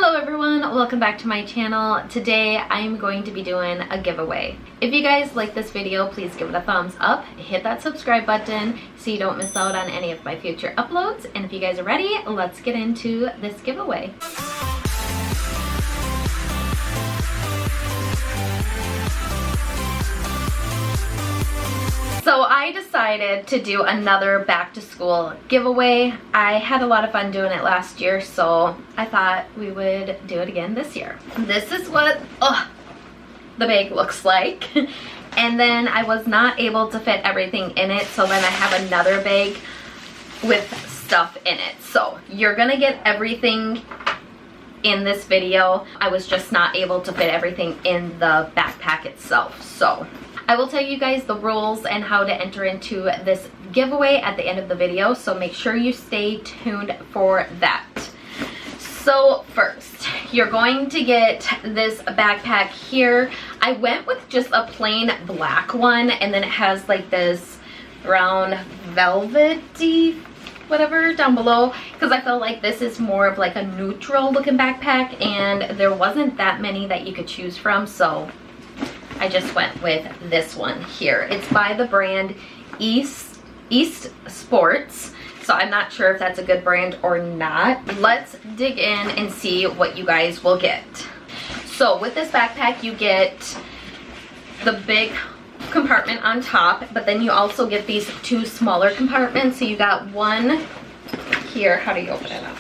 Hello everyone, welcome back to my channel. Today I'm going to be doing a giveaway. If you guys like this video, please give it a thumbs up, hit that subscribe button so you don't miss out on any of my future uploads. And if you guys are ready, let's get into this giveaway. So I decided to do another back to school giveaway. I had a lot of fun doing it last year, so I thought we would do it again this year. This is what the bag looks like. And then I was not able to fit everything in it, so then I have another bag with stuff in it. So you're gonna get everything in this video. I was just not able to fit everything in the backpack itself. So I will tell you guys the rules and how to enter into this giveaway at the end of the video, so make sure you stay tuned for that. So first, you're going to get this backpack here. I went with just a plain black one, and then it has like this brown velvety whatever down below, because I felt like this is more of like a neutral looking backpack, and there wasn't that many that you could choose from, so I just went with this one here. It's by the brand East Sports. So I'm not sure if that's a good brand or not. Let's dig in and see what you guys will get. So with this backpack, you get the big compartment on top, but then you also get these two smaller compartments. So you got one here. How do you open it up?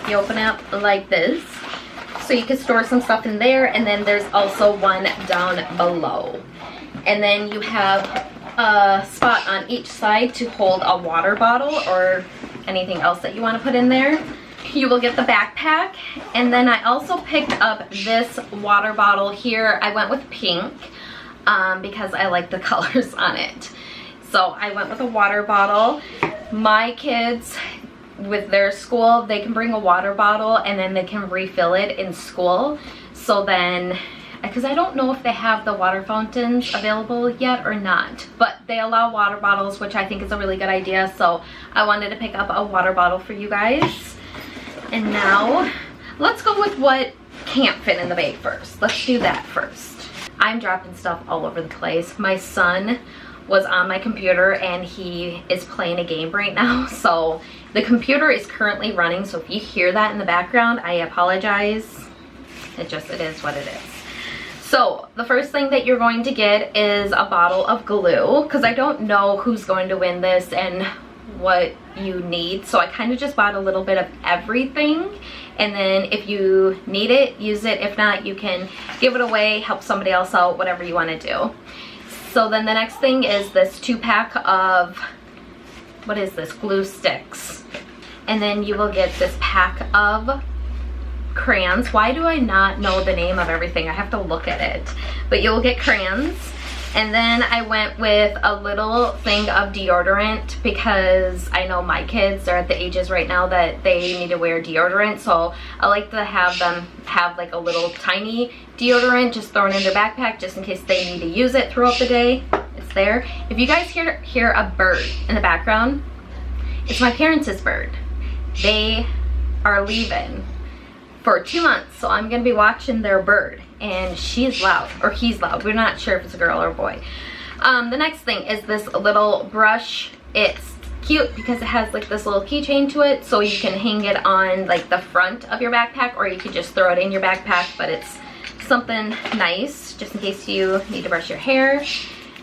You open it up like this. So you can store some stuff in there, and then there's also one down below. And then you have a spot on each side to hold a water bottle or anything else that you want to put in there. You will get the backpack, and then I also picked up this water bottle here. I went with pink because I like the colors on it. So I went with a water bottle. My kids, with their school, they can bring a water bottle and then they can refill it in school. So then, because I don't know if they have the water fountains available yet or not, but they allow water bottles, which I think is a really good idea. So I wanted to pick up a water bottle for you guys. And now let's go with what can't fit in the bag first. Let's do that first. I'm dropping stuff all over the place. My son was on my computer and he is playing a game right now, so the computer is currently running, so if you hear that in the background, I apologize. It is what it is. So the first thing that you're going to get is a bottle of glue, because I don't know who's going to win this and what you need, so I kind of just bought a little bit of everything, and then if you need it, use it. If not, you can give it away, help somebody else out, whatever you want to do. So then the next thing is this 2-pack of, what is this, glue sticks. And then you will get this pack of crayons. Why do I not know the name of everything? I have to look at it. But you will get crayons. And then I went with a little thing of deodorant, because I know my kids are at the ages right now that they need to wear deodorant. So I like to have them have like a little tiny deodorant just thrown in their backpack, just in case they need to use it throughout the day. It's there. If you guys hear a bird in the background, it's my parents' bird. They are leaving for 2 months, so I'm gonna be watching their bird, and she's loud, or he's loud. We're not sure if it's a girl or a boy. The next thing is this little brush. It's cute because it has like this little keychain to it, so you can hang it on like the front of your backpack, or you could just throw it in your backpack, but it's something nice just in case you need to brush your hair.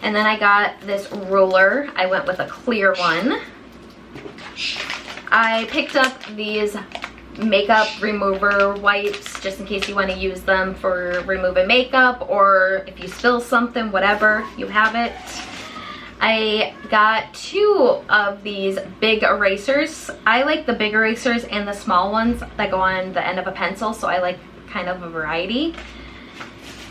And then I got this ruler. I went with a clear one. I picked up these makeup remover wipes just in case you want to use them for removing makeup, or if you spill something, whatever, you have it. I got 2 of these big erasers. I like the big erasers and the small ones that go on the end of a pencil, so I like kind of a variety.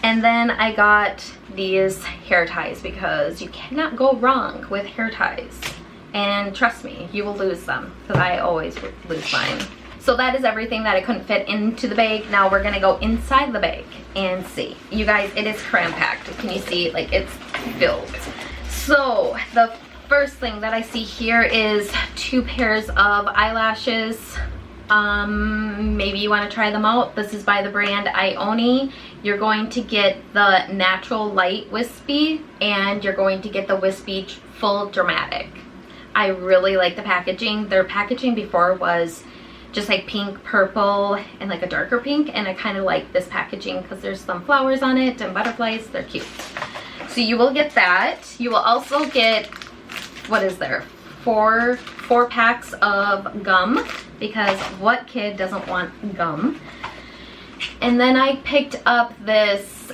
And then I got these hair ties, because you cannot go wrong with hair ties. And trust me, you will lose them, because I always lose mine. So that is everything that I couldn't fit into the bag. Now we're gonna go inside the bag and see. You guys, it is cram-packed. Can you see? Like, it's filled. So the first thing that I see here is 2 pairs of eyelashes. Maybe you want to try them out. This is by the brand Ioni. You're going to get the natural light wispy, and you're going to get the wispy full dramatic. I really like the packaging. Their packaging before was just like pink, purple, and like a darker pink, and I kind of like this packaging because there's some flowers on it and butterflies. They're cute. So you will get that. You will also get, what is there, four packs of gum, because what kid doesn't want gum? And then I picked up this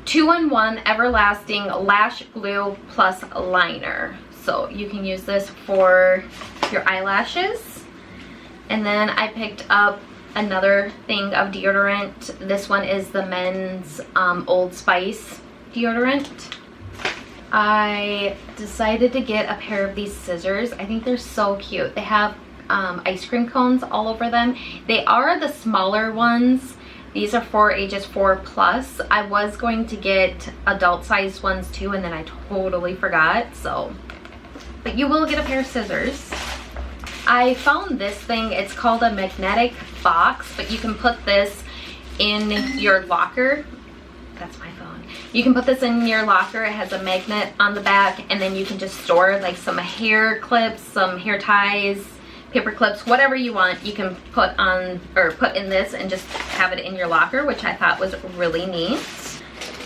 2-in-1 everlasting lash glue plus liner, so you can use this for your eyelashes. And then I picked up another thing of deodorant. This one is the men's Old Spice deodorant. I decided to get a pair of these scissors. I think they're so cute. They have ice cream cones all over them. They are the smaller ones. These are for ages 4+. I was going to get adult sized ones too, and then I totally forgot. So, but you will get a pair of scissors. I found this thing. It's called a magnetic box, but you can put this in your locker. That's my phone. You can put this in your locker. It has a magnet on the back, and then you can just store like some hair clips, some hair ties, paper clips, whatever you want. You can put on or put in this and just have it in your locker, which I thought was really neat.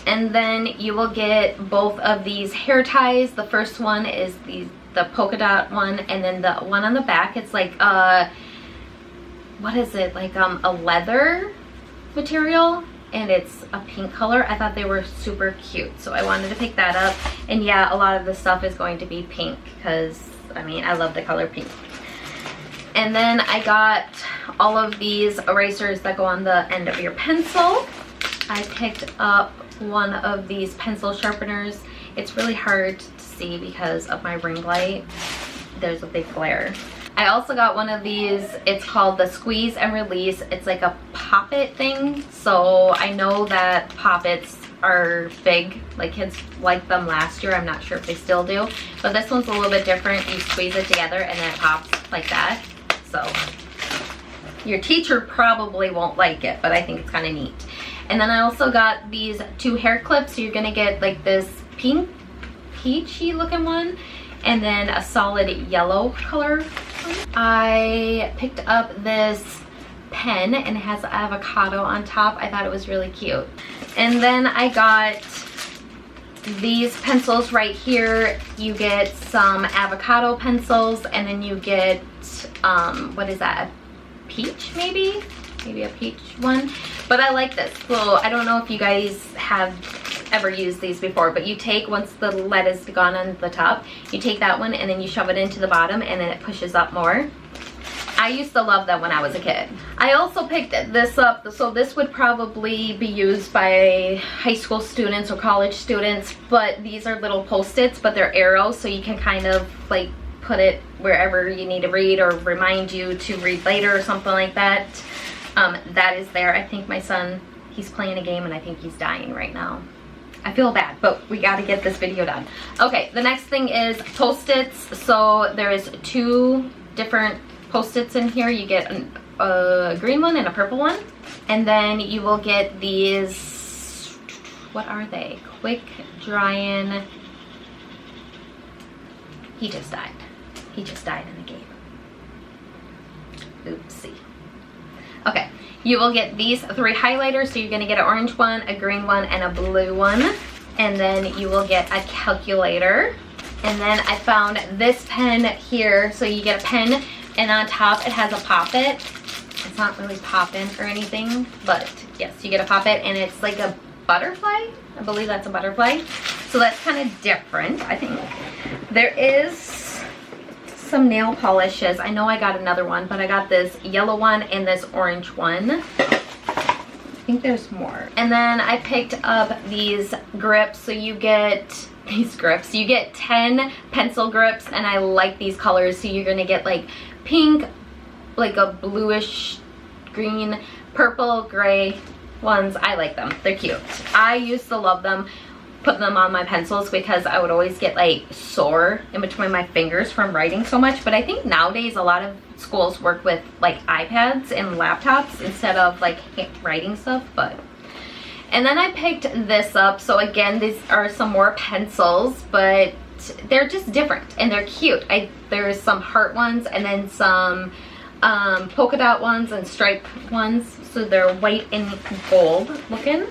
And then you will get both of these hair ties. The first one is the polka dot one, and then the one on the back, it's like what is it, like a leather material, and it's a pink color. I thought they were super cute, so I wanted to pick that up. And yeah, a lot of the stuff is going to be pink because, I mean, I love the color pink. And then I got all of these erasers that go on the end of your pencil. I picked up one of these pencil sharpeners. It's really hard to see because of my ring light. There's a big glare. I also got one of these. It's called the Squeeze and Release. It's like a pop-it thing. So I know that pop-its are big. Like, kids liked them last year. I'm not sure if they still do. But this one's a little bit different. You squeeze it together and then it pops like that. So your teacher probably won't like it, but I think it's kind of neat. And then I also got these 2 hair clips. So you're gonna get like this pink, peachy looking one, and then a solid yellow color. I picked up this pen, and it has avocado on top. I thought it was really cute. And then I got these pencils right here. You get some avocado pencils, and then you get what is that, a peach maybe a peach one. But I like this. So I don't know if you guys have ever used these before, but you take, once the lead is gone on the top, you take that one and then you shove it into the bottom, and then it pushes up more. I used to love them when I was a kid. I also picked this up, so this would probably be used by high school students or college students, but these are little post-its, but they're arrows, so you can kind of like put it wherever you need to read or remind you to read later or something like that. That is there. I think my son, he's playing a game and I think he's dying right now. I feel bad, but we got to get this video done. Okay, the next thing is post-its. So there is 2 different post-its in here. You get a green one and a purple one. And then you will get these, what are they? Quick drying. He just died. He just died in the game. Oopsie. Okay, you will get these 3 highlighters. So you're gonna get an orange one, a green one, and a blue one. And then you will get a calculator. And then I found this pen here. So you get a pen, and on top it has a pop-it. It's not really pop-in or anything, but yes, you get a pop-it, and it's like a butterfly. I believe that's a butterfly. So that's kind of different, I think. There is some nail polishes. I know I got another one, but I got this yellow one and this orange one. I think there's more. And then I picked up these grips. So you get these grips. You get 10 pencil grips, and I like these colors. So you're gonna get like pink, like a bluish green, purple, gray ones. I like them. They're cute. I used to love them put them on my pencils because I would always get like sore in between my fingers from writing so much. But I think nowadays a lot of schools work with like iPads and laptops instead of like writing stuff. But and then I picked this up. So again, these are some more pencils, but they're just different and they're cute. There's some heart ones and then some polka dot ones and stripe ones. So they're white and gold looking.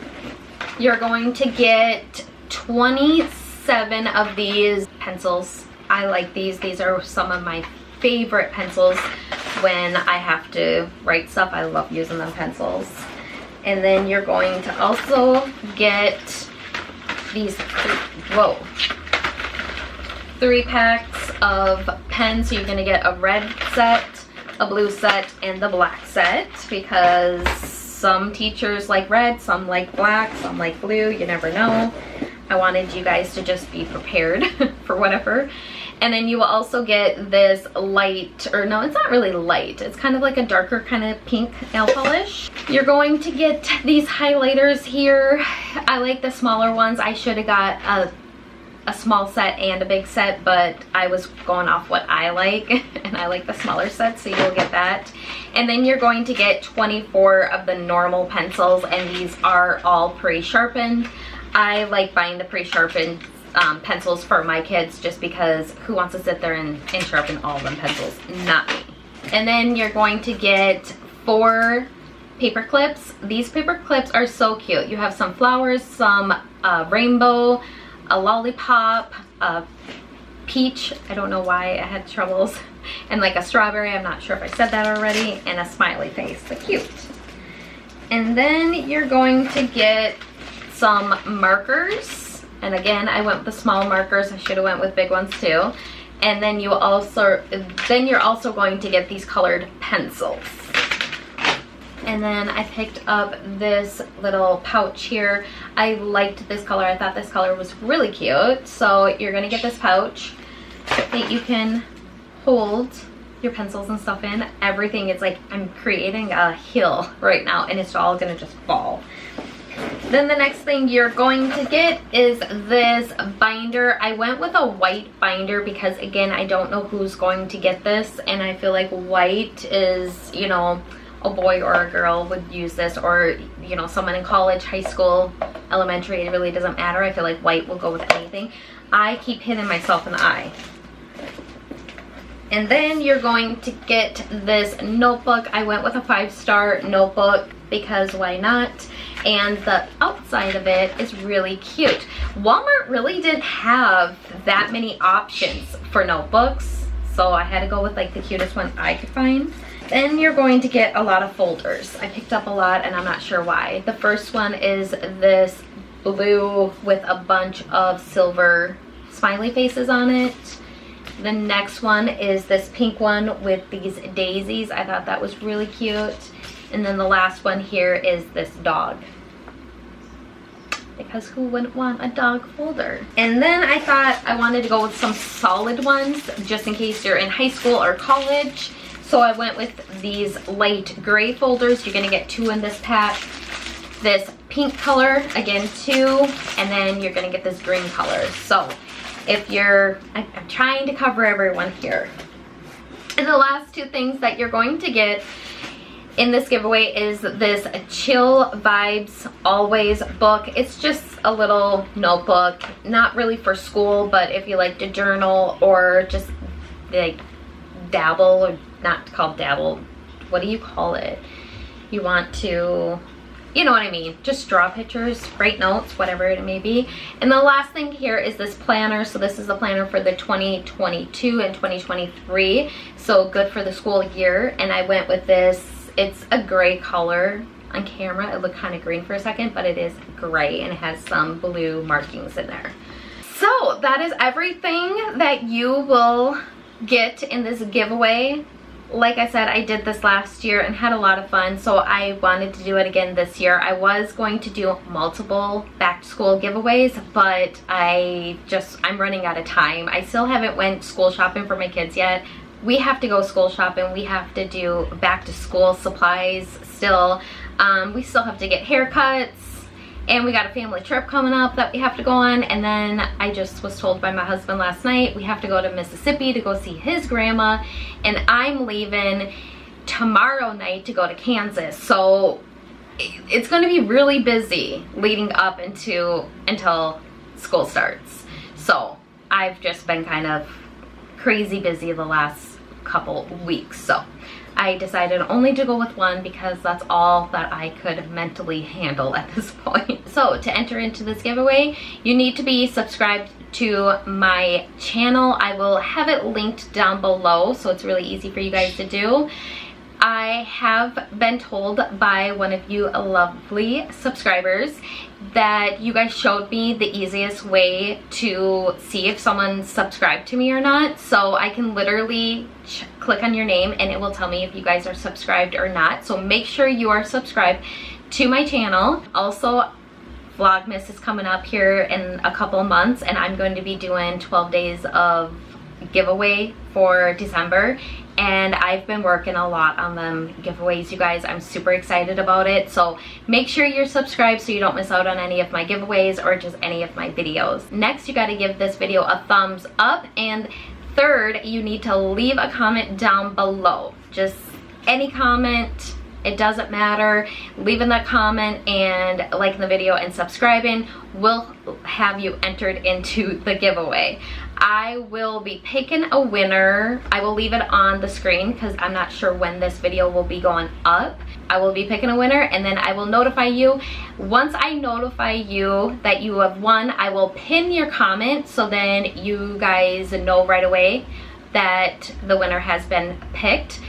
You're going to get 27 of these pencils. I like these. These are some of my favorite pencils when I have to write stuff. I love using them pencils. And then you're going to also get these, whoa, 3 packs of pens. So you're going to get a red set, a blue set, and the black set because some teachers like red, some like black, some like blue. You never know. I wanted you guys to just be prepared for whatever. And then you will also get this light, or no, it's not really light. It's kind of like a darker kind of pink nail polish. You're going to get these highlighters here. I like the smaller ones. I should have got a small set and a big set, but I was going off what I like and I like the smaller set, so you'll get that. And then you're going to get 24 of the normal pencils, and these are all pre-sharpened. I like buying the pre-sharpened pencils for my kids just because who wants to sit there and sharpen all of them pencils? Not me. And then you're going to get 4 paper clips. These paper clips are so cute. You have some flowers, some rainbow, a lollipop, a peach, I don't know why I had troubles, and like a strawberry, I'm not sure if I said that already, and a smiley face. So cute. And then you're going to get some markers, and again I went with the small markers. I should have went with big ones too. And then you're also going to get these colored pencils. And then I picked up this little pouch here. I liked this color. I thought this color was really cute. So you're gonna get this pouch that you can hold your pencils and stuff in. Everything is like, I'm creating a hill right now and it's all gonna just fall. Then the next thing you're going to get is this binder. I went with a white binder because again, I don't know who's going to get this, and I feel like white is, you know, a boy or a girl would use this, or you know, someone in college, high school, elementary, it really doesn't matter. I feel like white will go with anything. I keep hitting myself in the eye. And then you're going to get this notebook. I went with a 5-star notebook because why not? And the outside of it is really cute. Walmart really didn't have that many options for notebooks, so I had to go with like the cutest one I could find. Then you're going to get a lot of folders. I picked up a lot and I'm not sure why. The first one is this blue with a bunch of silver smiley faces on it. The next one is this pink one with these daisies. I thought that was really cute. And then the last one here is this dog, because who wouldn't want a dog folder? And then I thought I wanted to go with some solid ones just in case you're in high school or college. So I went with these light gray folders. You're gonna get 2 in this pack. This pink color, again 2, and then you're gonna get this green color. So if you're, I'm trying to cover everyone here. And the last 2 things that you're going to get in this giveaway is this Chill Vibes Always book. It's just a little notebook, not really for school, but if you like to journal or just like dabble, or not called dabble, what do you call it? You want to, you know what I mean, just draw pictures, write notes, whatever it may be. And the last thing here is this planner. So this is the planner for the 2022 and 2023, so good for the school year. And I went with this, it's a gray color. On camera it looked kind of green for a second, but it is gray and it has some blue markings in there. So that is everything that you will get in this giveaway. Like I said, I did this last year and had a lot of fun, so I wanted to do it again this year. I was going to do multiple back to school giveaways, but I'm running out of time. I still haven't went school shopping for my kids yet. We have to go school shopping. We have to do back to school supplies still. We still have to get haircuts And we got a family trip coming up that we have to go on. And then I just was told by my husband last night we have to go to Mississippi to go see his grandma. And I'm leaving tomorrow night to go to Kansas. So it's going to be really busy leading up until school starts. So I've just been kind of crazy busy the last couple weeks. So I decided only to go with one because that's all that I could mentally handle at this point. So to enter into this giveaway, you need to be subscribed to my channel. I will have it linked down below, so it's really easy for you guys to do. I have been told by one of you lovely subscribers that you guys showed me the easiest way to see if someone subscribed to me or not. So I can literally click on your name and it will tell me if you guys are subscribed or not. So make sure you are subscribed to my channel. Also, Vlogmas is coming up here in a couple months and I'm going to be doing 12 days of giveaway for December, and I've been working a lot on them giveaways, you guys. I'm super excited about it, so make sure you're subscribed so you don't miss out on any of my giveaways or just any of my videos. Next, you got to give this video a thumbs up, and third, you need to leave a comment down below. Just any comment, it doesn't matter. Leaving that comment and liking the video and subscribing will have you entered into the giveaway. I will be picking a winner. I will leave it on the screen because I'm not sure when this video will be going up. I will be picking a winner and then I will notify you. Once I notify you that you have won, I will pin your comment so then you guys know right away that the winner has been picked.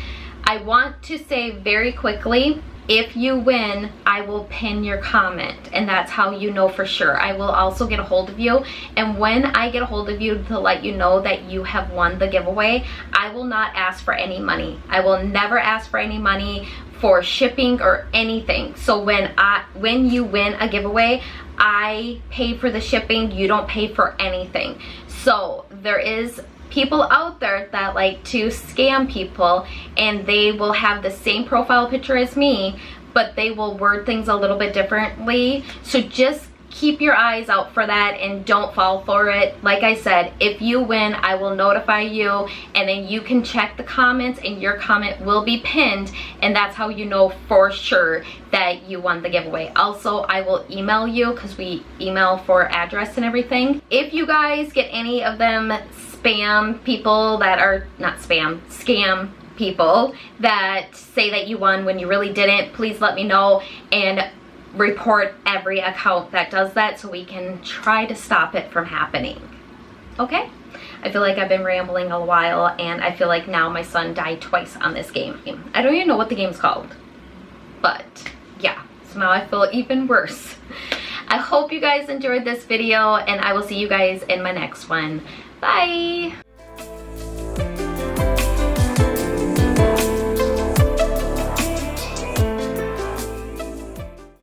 I want to say very quickly, if you win, I will pin your comment, and that's how you know for sure. I will also get a hold of you, and when I get a hold of you to let you know that you have won the giveaway, I will not ask for any money. I will never ask for any money for shipping or anything. So when you win a giveaway, I pay for the shipping. You don't pay for anything. So there is people out there that like to scam people, and they will have the same profile picture as me, but they will word things a little bit differently. So just keep your eyes out for that and don't fall for it. Like I said, if you win, I will notify you, and then you can check the comments and your comment will be pinned, and that's how you know for sure that you won the giveaway. Also, I will email you because we email for address and everything. If you guys get any of them spam people that are not spam, scam people that say that you won when you really didn't, please let me know and report every account that does that so we can try to stop it from happening. Okay? I feel like I've been rambling a while, and I feel like now my son died twice on this game. I don't even know what the game's called, but yeah, so now I feel even worse. I hope you guys enjoyed this video, and I will see you guys in my next one. Bye!